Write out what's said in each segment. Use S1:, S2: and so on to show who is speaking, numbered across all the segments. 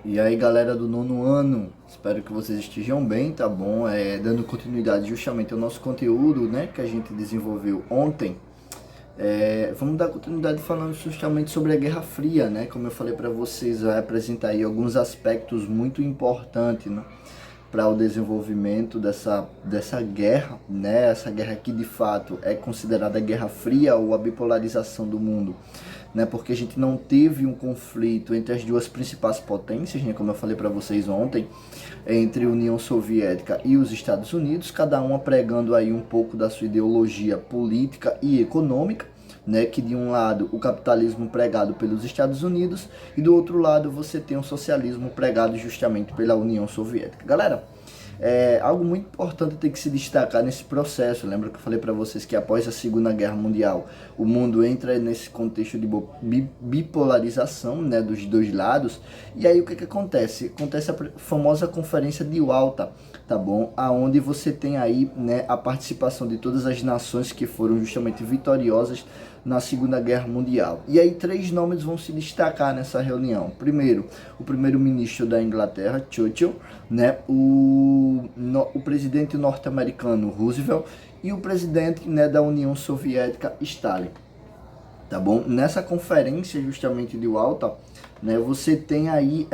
S1: E aí, galera do nono ano, espero que vocês estejam bem, tá bom? Dando continuidade justamente ao nosso conteúdo, né, que a gente desenvolveu ontem. Vamos dar continuidade falando justamente sobre a Guerra Fria, né? Como eu falei para vocês, vai apresentar aí alguns aspectos muito importantes, né, para o desenvolvimento dessa guerra, né? Essa guerra que de fato é considerada a Guerra Fria ou a bipolarização do mundo, né? Porque a gente não teve um conflito entre as duas principais potências, né? Como eu falei para vocês ontem, entre a União Soviética e os Estados Unidos, cada uma pregando aí um pouco da sua ideologia política e econômica, né, que de um lado o capitalismo pregado pelos Estados Unidos e do outro lado você tem o socialismo pregado justamente pela União Soviética. Galera, algo muito importante tem que se destacar nesse processo. Lembra que eu falei para vocês que após a Segunda Guerra Mundial o mundo entra nesse contexto de bipolarização, né, dos dois lados. E aí o que acontece? Acontece a famosa Conferência de Yalta, tá bom? Aonde você tem aí, né, a participação de todas as nações que foram justamente vitoriosas na Segunda Guerra Mundial. E aí três nomes vão se destacar nessa reunião. Primeiro, o primeiro-ministro da Inglaterra, Churchill, né, o presidente norte-americano Roosevelt e o presidente, né, da União Soviética, Stalin. Tá bom? Nessa conferência justamente de Yalta, né, você tem aí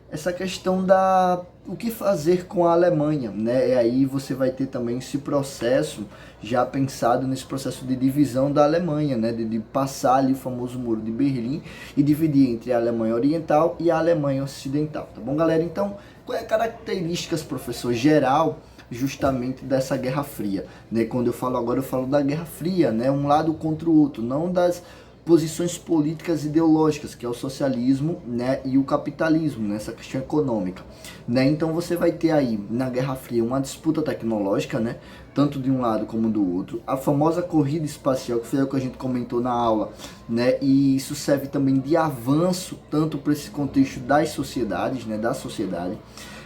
S1: essa questão da o que fazer com a Alemanha, né? E aí você vai ter também esse processo já pensado nesse processo de divisão da Alemanha, né? De passar ali o famoso Muro de Berlim e dividir entre a Alemanha Oriental e a Alemanha Ocidental, tá bom, galera? Então, qual é a características, professor, geral justamente dessa Guerra Fria, né? Quando eu falo agora, eu falo da Guerra Fria, né? Um lado contra o outro, não das posições políticas ideológicas, que é o socialismo, né, e o capitalismo, nessa questão econômica, né? Então você vai ter aí na Guerra Fria uma disputa tecnológica, né, tanto de um lado como do outro, a famosa corrida espacial, que foi o que a gente comentou na aula, né, e isso serve também de avanço tanto para esse contexto das sociedades, né, da sociedade.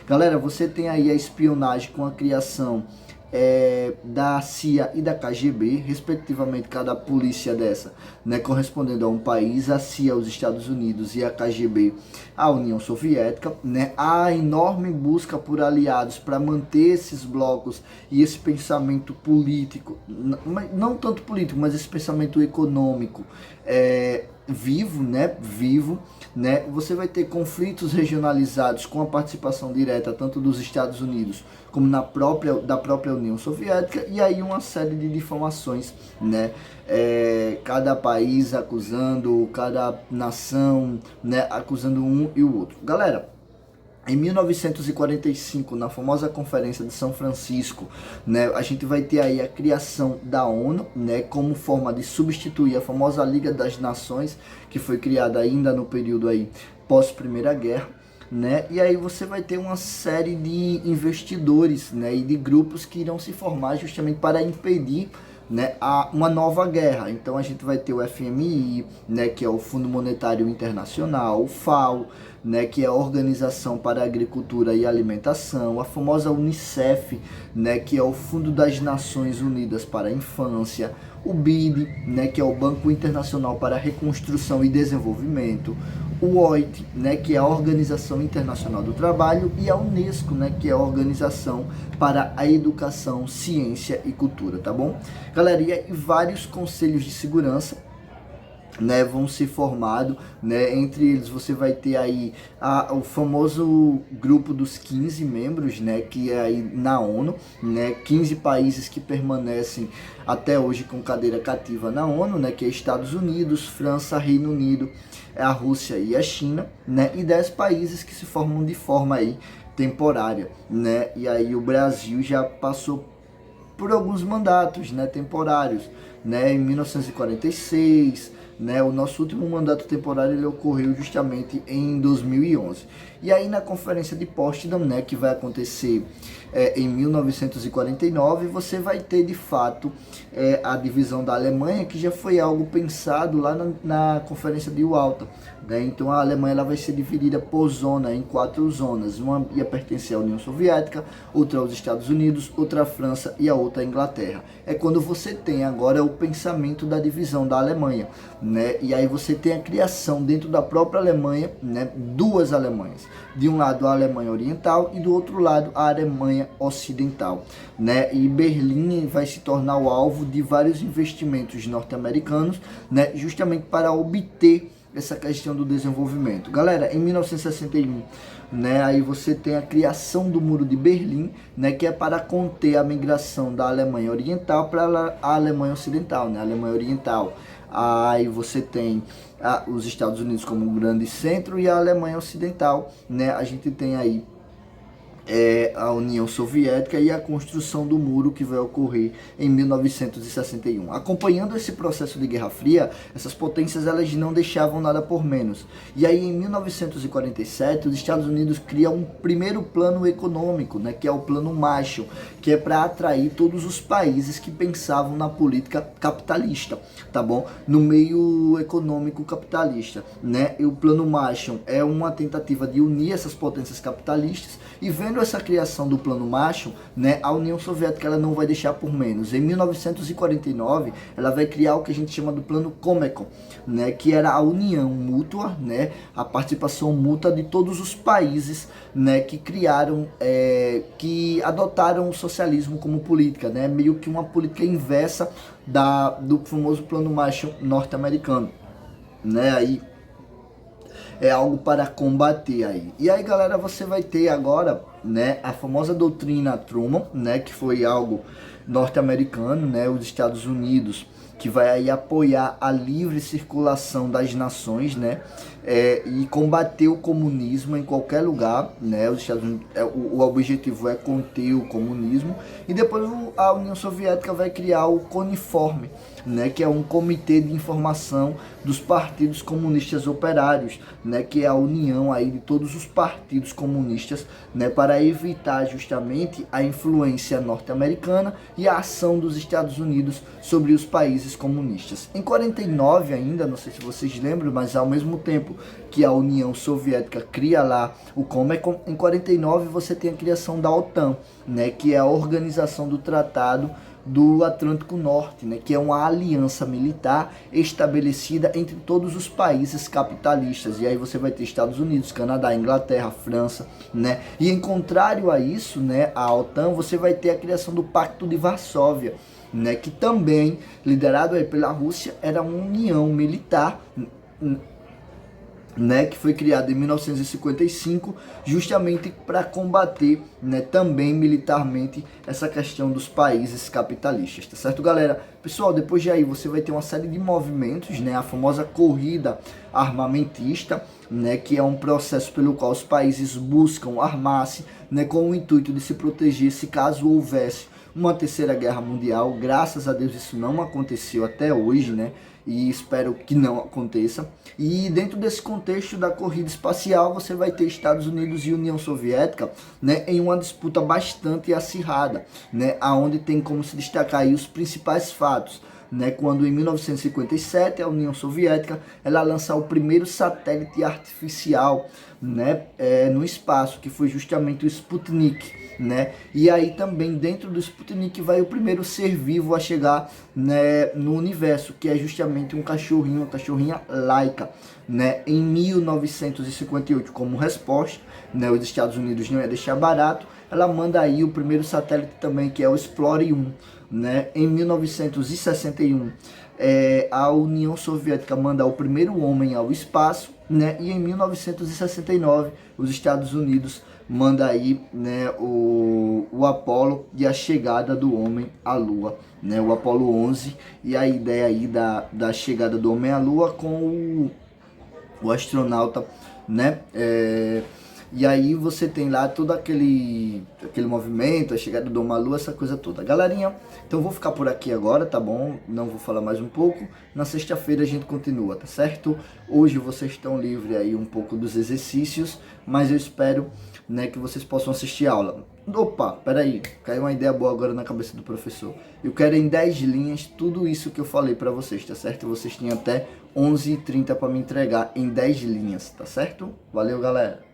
S1: Galera, você tem aí a espionagem com a criação da CIA e da KGB, respectivamente, cada polícia dessa, né, correspondendo a um país, a CIA os Estados Unidos e a KGB a União Soviética, né, a enorme busca por aliados para manter esses blocos e esse pensamento político, não tanto político, mas esse pensamento econômico vivo, né? Você vai ter conflitos regionalizados com a participação direta tanto dos Estados Unidos como da própria União Soviética, e aí uma série de difamações, né? Cada país acusando, cada nação, né, acusando um e o outro. Galera, em 1945, na famosa Conferência de São Francisco, né, a gente vai ter aí a criação da ONU, né, como forma de substituir a famosa Liga das Nações, que foi criada ainda no período aí pós-Primeira Guerra, né? E aí você vai ter uma série de investidores, né, e de grupos que irão se formar justamente para impedir, né, uma nova guerra. Então a gente vai ter o FMI, né, que é o Fundo Monetário Internacional, o FAO, né, que é a Organização para a Agricultura e Alimentação, a famosa Unicef, né, que é o Fundo das Nações Unidas para a Infância, o BID, né, que é o Banco Internacional para a Reconstrução e Desenvolvimento, o OIT, né, que é a Organização Internacional do Trabalho, e a Unesco, né, que é a Organização para a Educação, Ciência e Cultura, tá bom? Galera, e vários conselhos de segurança, né, vão ser formados, né, entre eles você vai ter aí o famoso grupo dos 15 membros, né, que é aí na ONU, né, 15 países que permanecem até hoje com cadeira cativa na ONU, né, que é Estados Unidos, França, Reino Unido, a Rússia e a China, né, e 10 países que se formam de forma aí temporária, né, e aí o Brasil já passou por alguns mandatos, né, temporários, né, em 1946, né, o nosso último mandato temporário ele ocorreu justamente em 2011. E aí na Conferência de Potsdam, né, que vai acontecer em 1949, você vai ter de fato a divisão da Alemanha, que já foi algo pensado lá na Conferência de Yalta, né? Então a Alemanha ela vai ser dividida por zona, em 4 zonas. Uma ia pertencer à União Soviética, outra aos Estados Unidos, outra à França e a outra à Inglaterra. É quando você tem agora o pensamento da divisão da Alemanha, né? E aí você tem a criação dentro da própria Alemanha, né, 2 Alemanhas. De um lado a Alemanha Oriental e do outro lado a Alemanha Ocidental, né? E Berlim vai se tornar o alvo de vários investimentos norte-americanos, né, justamente para obter essa questão do desenvolvimento. Galera, em 1961, né, aí você tem a criação do Muro de Berlim, né, que é para conter a migração da Alemanha Oriental para a Alemanha Ocidental, né, a Alemanha Oriental. Aí você tem os Estados Unidos como um grande centro e a Alemanha Ocidental, né, a gente tem aí a União Soviética e a construção do muro que vai ocorrer em 1961. Acompanhando esse processo de Guerra Fria, essas potências elas não deixavam nada por menos. E aí em 1947 os Estados Unidos criam um primeiro plano econômico, né, que é o Plano Marshall, que é para atrair todos os países que pensavam na política capitalista, tá bom? No meio econômico capitalista, né? E o Plano Marshall é uma tentativa de unir essas potências capitalistas. E vendo essa criação do Plano Marshall, né, a União Soviética ela não vai deixar por menos. Em 1949, ela vai criar o que a gente chama do Plano Comecon, né, que era a união mútua, né, a participação mútua de todos os países, né, que criaram, que adotaram o socialismo como política, né, meio que uma política inversa do famoso Plano Marshall norte-americano, né, aí é algo para combater aí. E aí, galera, você vai ter agora, né, a famosa doutrina Truman, né, que foi algo norte-americano, né, os Estados Unidos, que vai aí apoiar a livre circulação das nações, né, e combater o comunismo em qualquer lugar, né, os Estados Unidos, o objetivo é conter o comunismo, e depois a União Soviética vai criar o CONIFORM, né, que é um comitê de informação dos partidos comunistas operários, né, que é a união aí de todos os partidos comunistas, né, para evitar justamente a influência norte-americana e a ação dos Estados Unidos sobre os países comunistas. Em 49 ainda, não sei se vocês lembram, mas ao mesmo tempo que a União Soviética cria lá o Comecon, em 49 você tem a criação da OTAN, né, que é a Organização do Tratado do Atlântico Norte, né, que é uma aliança militar estabelecida entre todos os países capitalistas. E aí você vai ter Estados Unidos, Canadá, Inglaterra, França, né? E em contrário a isso, né, a OTAN, você vai ter a criação do Pacto de Varsóvia, né, que também, liderado aí pela Rússia, era uma união militar, né, que foi criado em 1955 justamente para combater, né, também militarmente essa questão dos países capitalistas, tá certo, galera? Pessoal, depois de aí você vai ter uma série de movimentos, né, a famosa corrida armamentista, né, que é um processo pelo qual os países buscam armar-se, né, com o intuito de se proteger se caso houvesse uma terceira guerra mundial. Graças a Deus isso não aconteceu até hoje, né? E espero que não aconteça. E dentro desse contexto da corrida espacial, você vai ter Estados Unidos e União Soviética, né, em uma disputa bastante acirrada, né, aonde tem como se destacar aí os principais fatos, né, quando em 1957 a União Soviética ela lança o primeiro satélite artificial, né, no espaço, que foi justamente o Sputnik, né? E aí também dentro do Sputnik vai o primeiro ser vivo a chegar, né, no universo, que é justamente um cachorrinho, uma cachorrinha Laika, né? Em 1958, como resposta, né, os Estados Unidos não ia deixar barato, ela manda aí o primeiro satélite também, que é o Explorer 1, né? Em 1961, a União Soviética manda o primeiro homem ao espaço, né? E em 1969, os Estados Unidos manda aí, né, o Apollo e a chegada do homem à Lua, né, o Apollo 11, e a ideia aí da chegada do homem à Lua com o astronauta, né, E aí você tem lá todo aquele movimento, a chegada do Malu, essa coisa toda. Galerinha, então eu vou ficar por aqui agora, tá bom? Não vou falar mais um pouco. Na sexta-feira a gente continua, tá certo? Hoje vocês estão livres aí um pouco dos exercícios, mas eu espero, né, que vocês possam assistir a aula. Opa, peraí, caiu uma ideia boa agora na cabeça do professor. Eu quero em 10 linhas tudo isso que eu falei pra vocês, tá certo? Vocês têm até 11h30 para me entregar em 10 linhas, tá certo? Valeu, galera!